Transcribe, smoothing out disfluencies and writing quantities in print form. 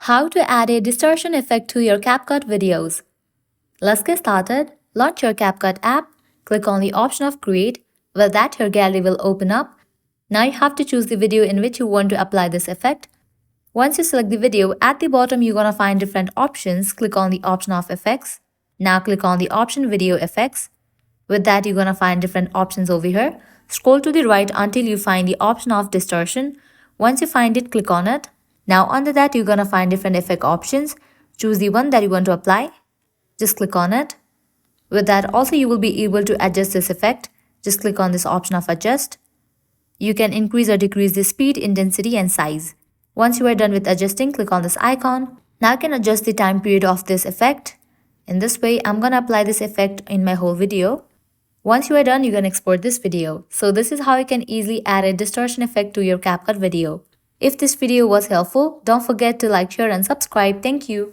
How to add a distortion effect to your CapCut videos. Let's get started. Launch your CapCut app, click on the option of Create. With that, your gallery will open up. Now you have to choose the video in which you want to apply this effect. Once you select the video, at the bottom you're gonna find different options. Click on the option of Effects. Now click on the option Video Effects. With that, you're gonna find different options over here. Scroll to the right until you find the option of Distortion. Once you find it, click on it. Now under that, you're gonna find different effect options. Choose the one that you want to apply. Just click on it. With that, also you will be able to adjust this effect. Just click on this option of Adjust. You can increase or decrease the speed, intensity and size. Once you are done with adjusting, click on this icon. Now I can adjust the time period of this effect. In this way, I'm gonna apply this effect in my whole video. Once you are done, you can export this video. So this is how you can easily add a distortion effect to your CapCut video. If this video was helpful, don't forget to like, share and subscribe. Thank you.